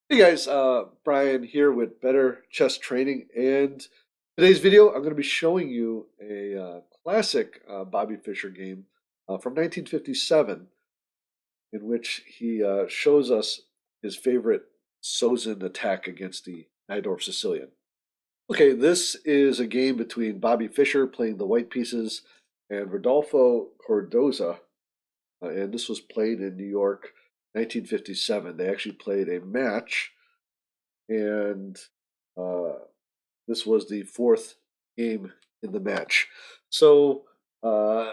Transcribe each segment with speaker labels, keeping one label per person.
Speaker 1: Hey guys, Brian here with Better Chess Training, and today's video I'm going to be showing you a classic Bobby Fischer game from 1957, in which he shows us his favorite Sozin attack against the Najdorf Sicilian. Okay, this is a game between Bobby Fischer playing the white pieces and Rudolfo Cardoso, and this was played in New York, 1957. They actually played a match and uh, this was the fourth game in the match. So uh,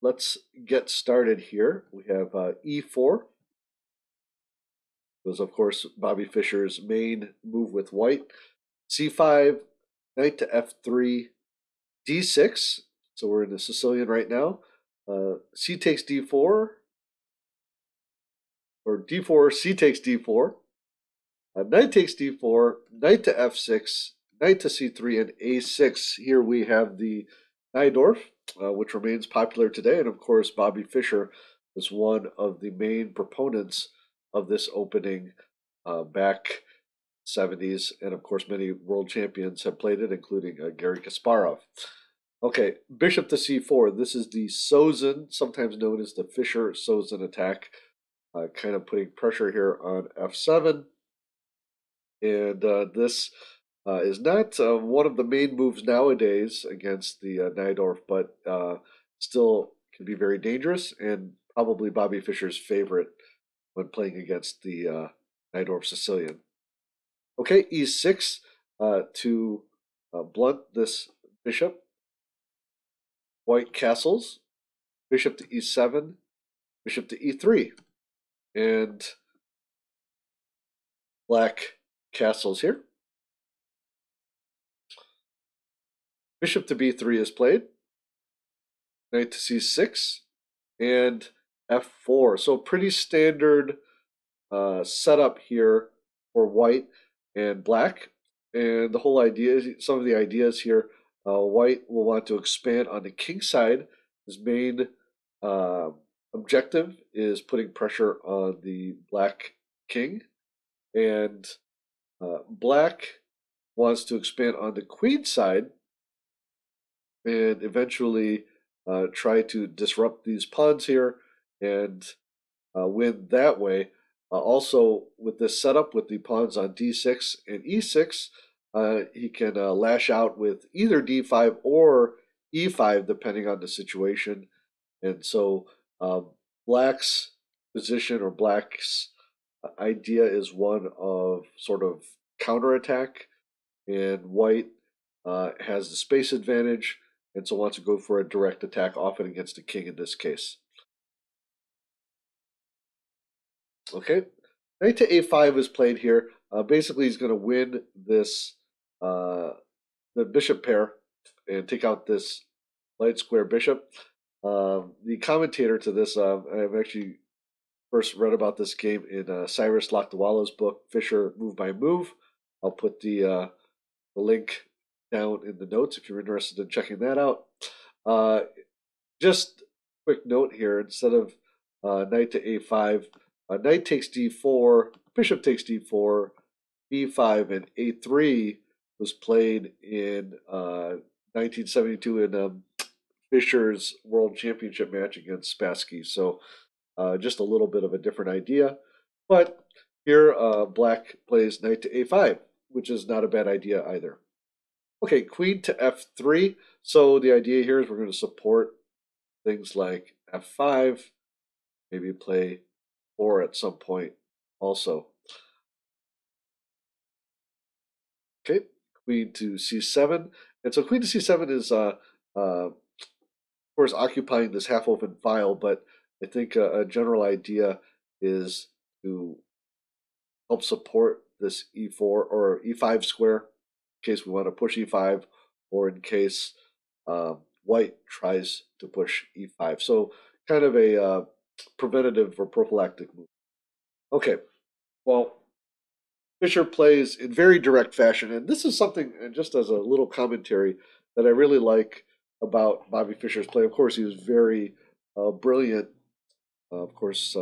Speaker 1: let's get started here. We have e4. Was of course Bobby Fischer's main move with white. c5, knight to f3, d6. So we're in the Sicilian right now. C takes d4, or d4, c takes d4. Knight takes d4, knight to f6, knight to c3, and a6. Here we have the Najdorf, which remains popular today. And of course, Bobby Fischer was one of the main proponents of this opening back 70s. And of course, many world champions have played it, including Garry Kasparov. Okay, bishop to c4. This is the Sozin, sometimes known as the Fischer-Sozin attack, kind of putting pressure here on f7. And this is not one of the main moves nowadays against the Najdorf, but still can be very dangerous and probably Bobby Fischer's favorite when playing against the Najdorf Sicilian. Okay, e6 to blunt this bishop. White castles, bishop to e7, bishop to e3, and black castles here. Bishop to b3 is played. Knight to c6 and f4. So pretty standard setup here for white and black. And the whole idea, some of the ideas here, white will want to expand on the king side. His main uh, objective is putting pressure on the black king. And black wants to expand on the queen side and eventually try to disrupt these pawns here and win that way. Also, with this setup with the pawns on d6 and e6, he can lash out with either d5 or e5, depending on the situation. And so, black's position or black's idea is one of sort of counterattack, and white has the space advantage and so wants to go for a direct attack, often against a king in this case. Okay, knight to a5 is played here. Basically, he's going to win this the bishop pair and take out this light square bishop. The commentator to this, I've actually first read about this game in Cyrus Lakdawala's book, Fischer Move by Move. I'll put the link down in the notes if you're interested in checking that out. Uh, just quick note here, instead of knight to a5, knight takes d4, bishop takes d4, b5, and a3 was played in 1972 in Fischer's World Championship match against Spassky. So just a little bit of a different idea. But here, black plays knight to a5, which is not a bad idea either. Okay, queen to f3. So the idea here is we're going to support things like f5, maybe play 4 at some point also. Okay, queen to c7. And so queen to c7 is, of course, occupying this half-open file, but I think a general idea is to help support this e4 or e5 square in case we want to push e5 or in case white tries to push e5. So kind of a preventative or prophylactic move. Okay, well, Fischer plays in very direct fashion, and this is something, just as a little commentary, that I really like about Bobby Fischer's play. Of course, he was very brilliant. Of course,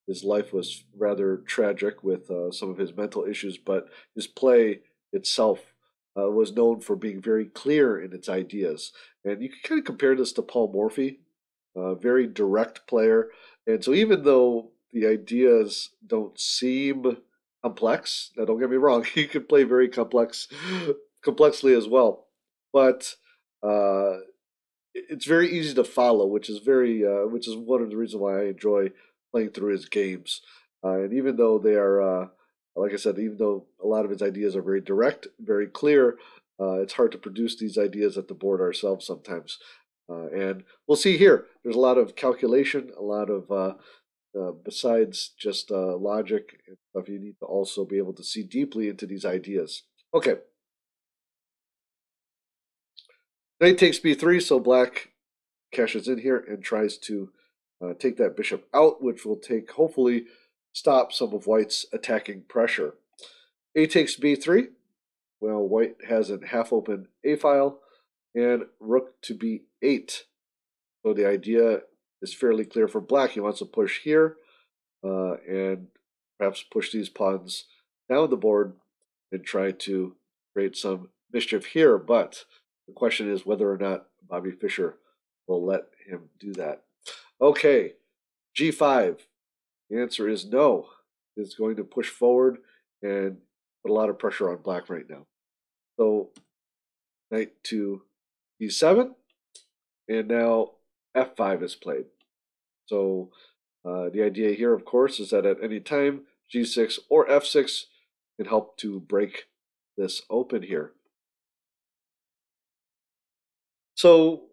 Speaker 1: his life was rather tragic with some of his mental issues, but his play itself was known for being very clear in its ideas. And you can kind of compare this to Paul Morphy, a very direct player. And so even though the ideas don't seem complex, now don't get me wrong, he could play very complexly as well. But uh, it's very easy to follow, which is one of the reasons why I enjoy playing through his games. And even though they are, like I said, even though a lot of his ideas are very direct, very clear, it's hard to produce these ideas at the board ourselves sometimes. And we'll see here. There's a lot of calculation, a lot of besides just logic and stuff. You need to also be able to see deeply into these ideas. Okay, knight takes b3, so black cashes in here and tries to take that bishop out, which will hopefully stop some of white's attacking pressure. A takes b3. Well, white has a half-open a file, and rook to b8. So the idea is fairly clear for black. He wants to push here and perhaps push these pawns down the board and try to create some mischief here. But the question is whether or not Bobby Fischer will let him do that. Okay, g5. The answer is no. It's going to push forward and put a lot of pressure on black right now. So knight to e7, and now f5 is played. So the idea here, of course, is that at any time, g6 or f6 can help to break this open here. So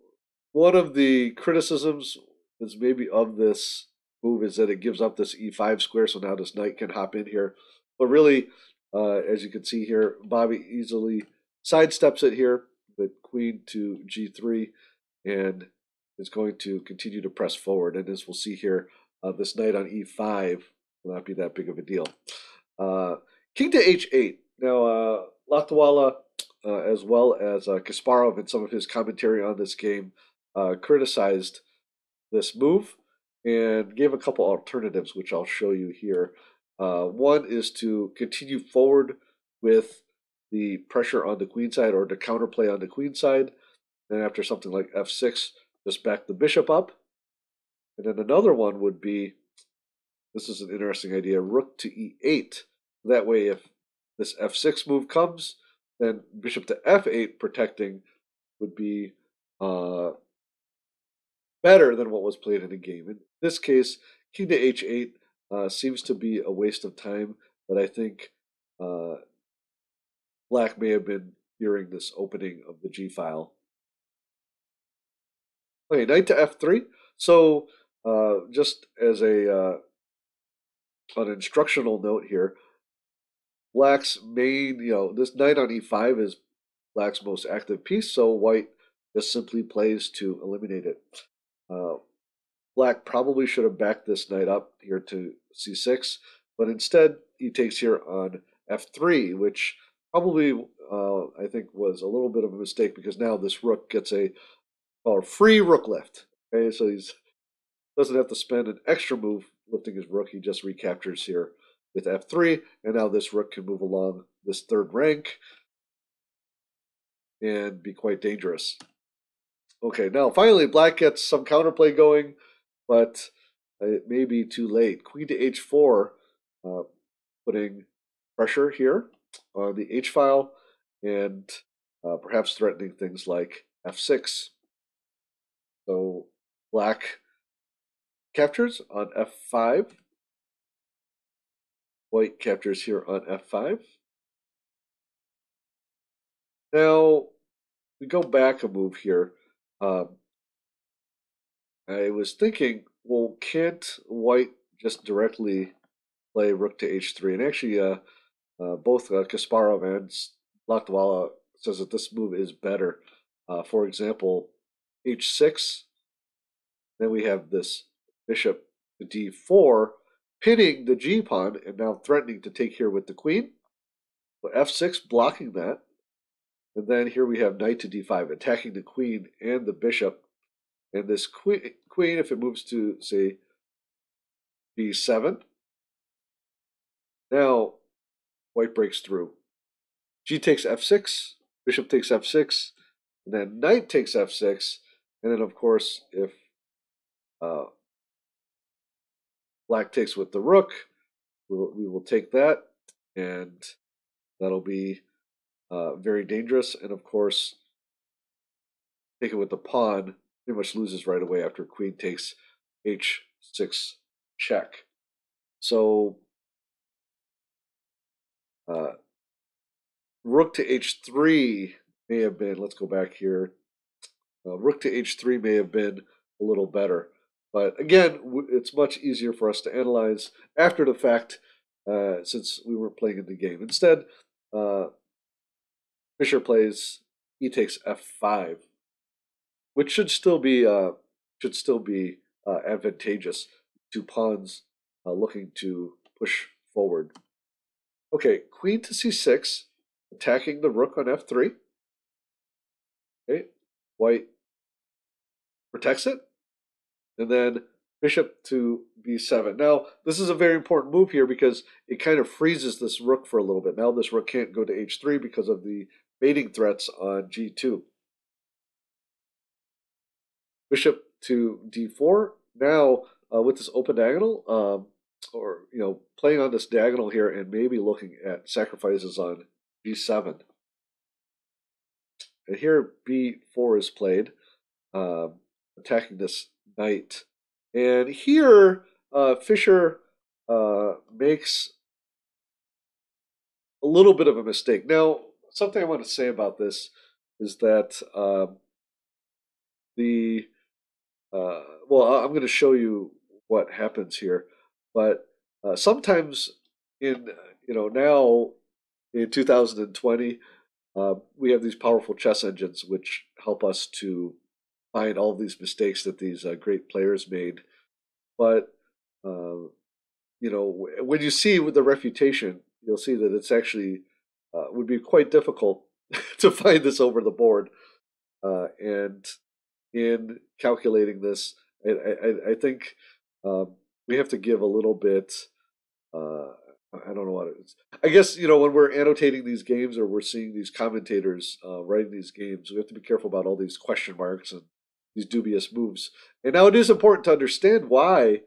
Speaker 1: one of the criticisms is maybe of this move is that it gives up this e5 square, so now this knight can hop in here. But really, as you can see here, Bobby easily sidesteps it here with queen to g3 and is going to continue to press forward. And as we'll see here, this knight on e5 will not be that big of a deal. King to h8. Now, Latwala, as well as Kasparov in some of his commentary on this game, criticized this move and gave a couple alternatives, which I'll show you here. One is to continue forward with the pressure on the queen side or to counterplay on the queen side. Then after something like f6, just back the bishop up. And then another one would be, this is an interesting idea, rook to e8. That way, if this f6 move comes, then bishop to f8 protecting would be better than what was played in the game. In this case, king to h8 seems to be a waste of time, but I think black may have been fearing this opening of the g file. Okay, knight to f3. So just as an instructional note here, black's main, this knight on e5 is black's most active piece, so white just simply plays to eliminate it. Black probably should have backed this knight up here to c6, but instead he takes here on f3, which probably I think was a little bit of a mistake because now this rook gets a free rook lift. Okay, so he doesn't have to spend an extra move lifting his rook. He just recaptures here with f3, and now this rook can move along this third rank and be quite dangerous. Okay, now finally black gets some counterplay going, but it may be too late. Queen to h4, putting pressure here on the h file and perhaps threatening things like f6. So black captures on f5. White captures here on f5. Now, we go back a move here. I was thinking, well, can't white just directly play rook to h3? And actually, both Kasparov and Latwala says that this move is better. For example, h6. Then we have this bishop to d4, pinning the g pawn and now threatening to take here with the queen. So f6 blocking that. And then here we have knight to d5, attacking the queen and the bishop. And this queen, if it moves to, say, B7. Now white breaks through. G takes F6, bishop takes F6, and then knight takes F6, and then of course if uh, black takes with the rook, we will take that, and that'll be very dangerous. And of course, take it with the pawn, pretty much loses right away after queen takes H6 check. So rook to H3 may have been, let's go back here, rook to H3 may have been a little better. But again, it's much easier for us to analyze after the fact since we weren't playing in the game. Instead, Fischer plays e takes F5, which should still be advantageous to pawns looking to push forward. Okay, queen to C6, attacking the rook on F3. Okay, white protects it, and then bishop to B7. Now, this is a very important move here because it kind of freezes this rook for a little bit. Now this rook can't go to H3 because of the mating threats on G2. Bishop to D4. Now, with this open diagonal, or playing on this diagonal here and maybe looking at sacrifices on G7. And here B4 is played, attacking this knight. And here Fischer makes a little bit of a mistake. Now, something I want to say about this is that well, I'm going to show you what happens here, but sometimes now in 2020, we have these powerful chess engines which help us to find all these mistakes that these great players made. But when you see with the refutation, you'll see that it's actually would be quite difficult to find this over the board. And in calculating this, I think we have to give a little bit. I don't know what it is. I guess when we're annotating these games or we're seeing these commentators writing these games, we have to be careful about all these question marks and these dubious moves. And now it is important to understand why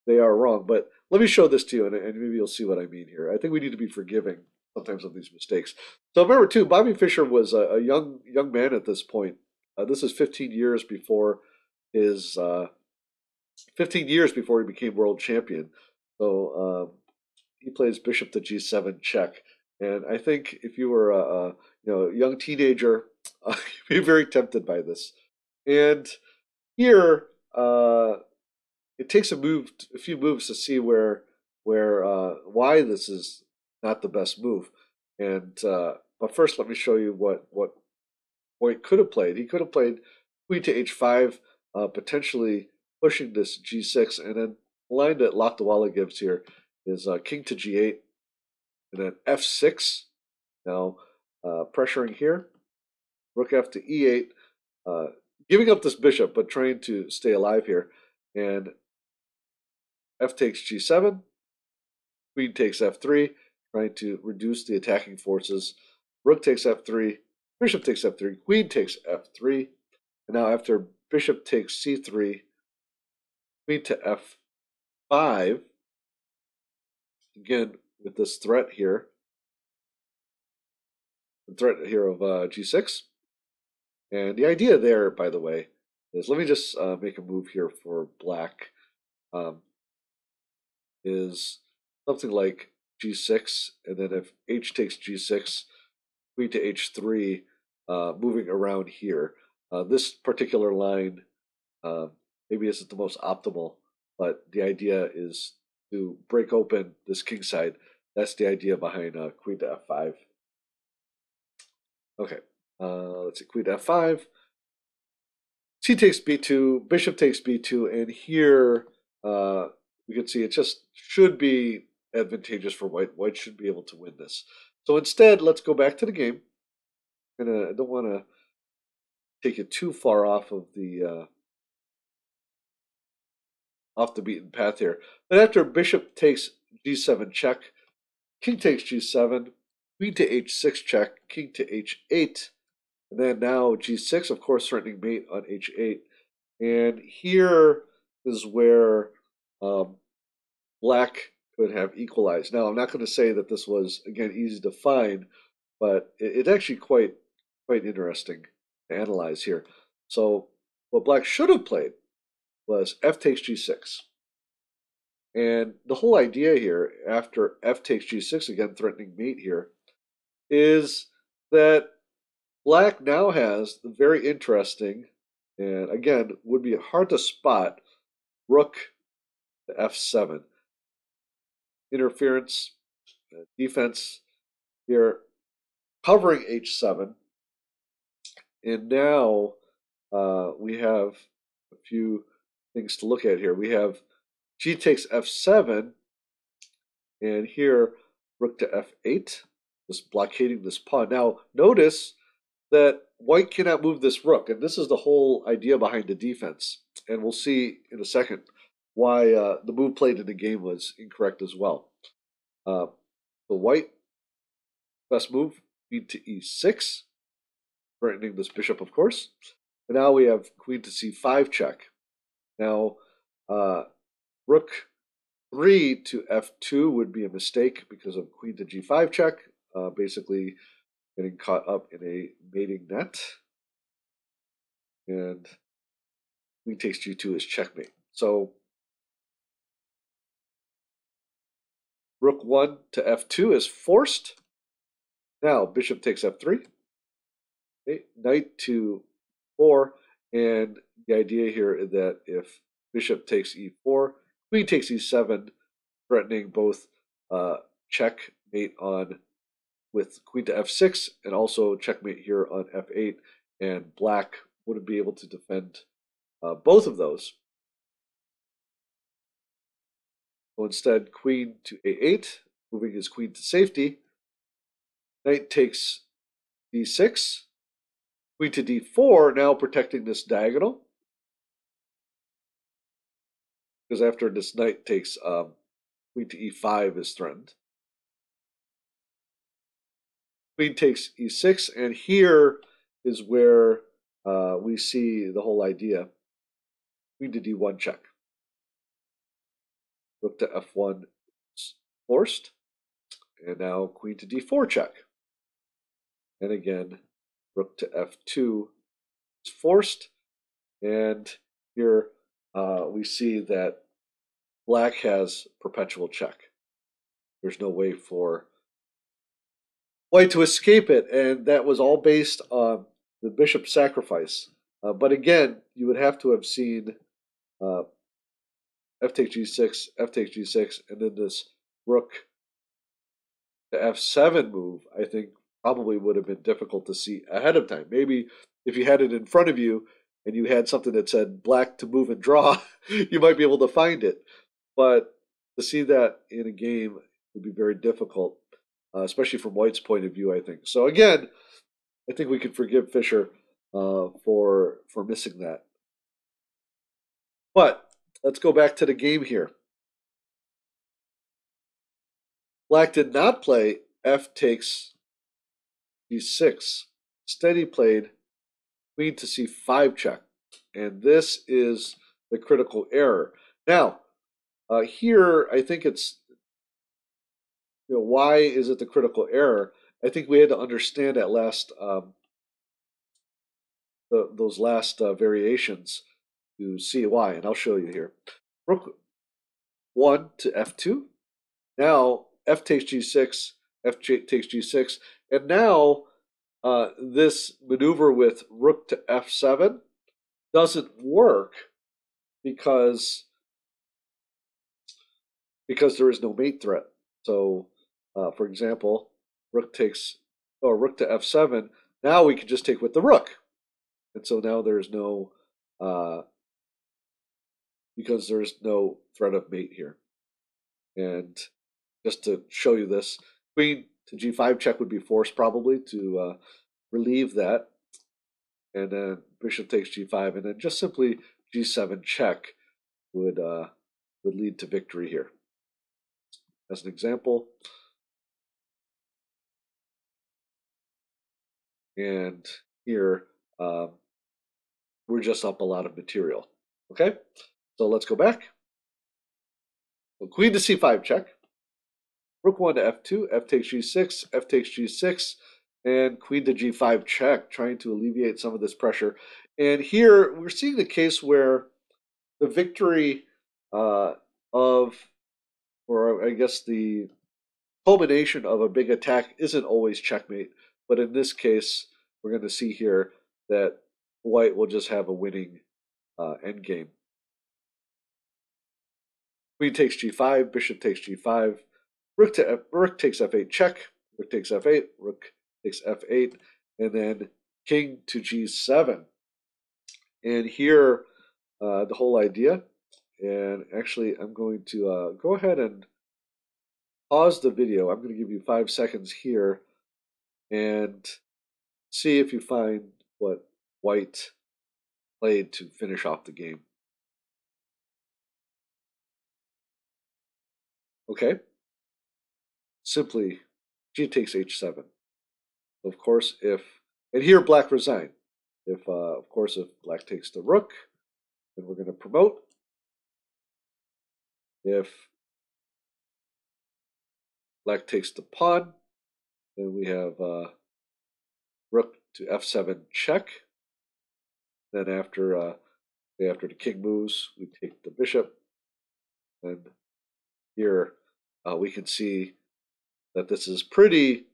Speaker 1: they are wrong. But let me show this to you, and maybe you'll see what I mean here. I think we need to be forgiving sometimes of these mistakes. So remember, too, Bobby Fischer was a young man at this point. This is 15 years before his 15 years before he became world champion. So he plays bishop to G7 check. And I think if you were a young teenager, you'd be very tempted by this. And here, it takes a few moves to see why this is not the best move. And but first, let me show you what White could have played. He could have played queen to H5, potentially pushing this G6, and then the line that Lakdawala gives here is king to G8, and then F6. Now pressuring here, rook F to E8, giving up this bishop, but trying to stay alive here. And F takes G7, queen takes F3, trying to reduce the attacking forces. Rook takes F3, bishop takes F3, queen takes F3. And now after bishop takes C3, queen to F5, again with this threat here, the threat here of G6. And the idea there, by the way, is let me just make a move here for black. Is something like G6, and then if H takes G6, queen to H3, moving around here. This particular line maybe isn't the most optimal, but the idea is to break open this king side. That's the idea behind queen to F5. Okay, let's see, queen to F5. C takes B2, bishop takes B2, and here we can see it just should be advantageous for white. White should be able to win this. So instead, let's go back to the game. I don't want to take it too far off of the off the beaten path here. But after bishop takes g7 check, king takes g7, queen to h6 check, king to h8, and then now g6, of course, threatening mate on h8. And here is where black could have equalized. Now, I'm not going to say that this was, again, easy to find, but it's actually quite interesting to analyze here. So what black should have played was f takes g6. And the whole idea here, after f takes g6, again threatening mate here, is that black now has the very interesting, and again, would be hard to spot, rook to f7. Interference, defense here, covering h7. And now we have a few things to look at here. We have g takes f7, and here rook to f8, just blockading this pawn. Now notice that white cannot move this rook, and this is the whole idea behind the defense. And we'll see in a second why the move played in the game was incorrect as well. The white best move, queen to e6, threatening this bishop, of course. And now we have queen to c5 check. Now, rook 3 to f2 would be a mistake because of queen to g5 check, basically getting caught up in a mating net. And queen takes g2 is checkmate. So rook 1 to f2 is forced. Now bishop takes f3. Okay, knight to 4, and the idea here is that if bishop takes e4, queen takes e7, threatening both checkmate on with queen to f6, and also checkmate here on f8, and black wouldn't be able to defend both of those. So instead, queen to a8, moving his queen to safety. Knight takes d6, queen to d4, now protecting this diagonal. Because after this knight takes queen to e5 is threatened. Queen takes e6, and here is where we see the whole idea. Queen to d1 check. Rook to f1 is forced, and now queen to d4 check. And again, rook to f2 is forced, and here we see that black has perpetual check. There's no way for white to escape it, and that was all based on the bishop sacrifice. But again, you would have to have seen f takes g6, f takes g6, and then this rook to f7 move, I think probably would have been difficult to see ahead of time. Maybe if you had it in front of you and you had something that said black to move and draw, you might be able to find it. But to see that in a game would be very difficult, especially from white's point of view, I think. So again, I think we could forgive Fischer for missing that. But let's go back to the game here. Black did not play f takes d6. Instead, he played queen to c5 check. And this is the critical error. Now, here, I think it's, why is it the critical error? I think we had to understand at last those last variations to see why, and I'll show you here. Rook 1 to f2. Now, f takes g6, f takes g6, and now this maneuver with rook to f7 doesn't work because there is no mate threat. So, for example, rook to f7. Now we can just take with the rook, and so now there's no because there's no threat of mate here. And just to show you this, queen to g5 check would be forced probably to relieve that, and then bishop takes g5, and then just simply g7 check would would lead to victory here. As an example, and here we're just up a lot of material. Okay, so let's go back. So queen to c5 check. Rook 1 to f2, f takes g6, f takes g6, and queen to g5 check, trying to alleviate some of this pressure. And here we're seeing the case where the victory or I guess the culmination of a big attack isn't always checkmate. But in this case, we're going to see here that white will just have a winning endgame. Queen takes g5, bishop takes g5, rook takes f8 check, rook takes f8, rook takes f8, and then king to g7. And here, the whole idea, and actually I'm going to go ahead and pause the video. I'm going to give you 5 seconds here and see if you find what white played to finish off the game. Okay, simply g takes h7. Of course, and here black resigned. Of course, if black takes the rook, then we're going to promote. If black takes the pawn, then we have rook to f7 check. Then after the king moves, we take the bishop. And here we can see that this is probably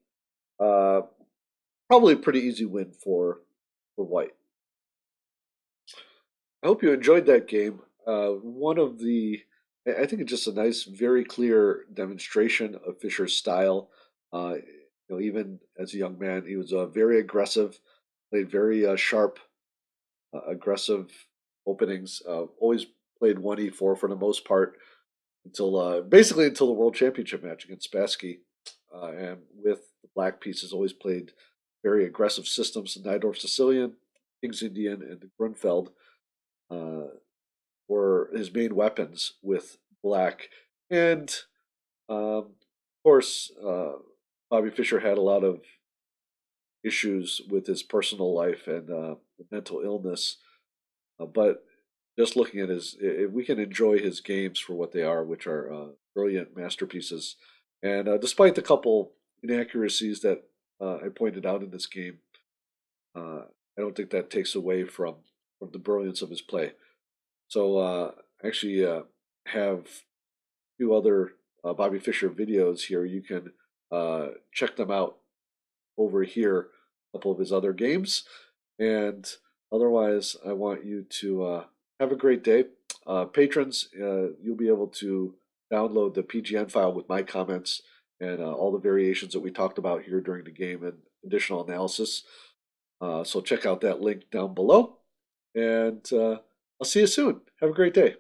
Speaker 1: a pretty easy win for white. I hope you enjoyed that game. I think it's just a nice, very clear demonstration of Fischer's style. Even as a young man, he was very aggressive, played very sharp, aggressive openings. Always played 1e4 for the most part until basically until the World Championship match against Spassky. And with the black pieces, always played very aggressive systems. The Najdorf Sicilian, King's Indian, and the Grunfeld were his main weapons with black. And of course, Bobby Fischer had a lot of issues with his personal life and mental illness. But just looking at we can enjoy his games for what they are, which are brilliant masterpieces. And despite the couple inaccuracies that I pointed out in this game, I don't think that takes away from the brilliance of his play. So actually have a few other Bobby Fischer videos here. You can check them out over here, a couple of his other games. And otherwise, I want you to have a great day. Patrons, you'll be able to download the PGN file with my comments and all the variations that we talked about here during the game and additional analysis. So check out that link down below. And I'll see you soon. Have a great day.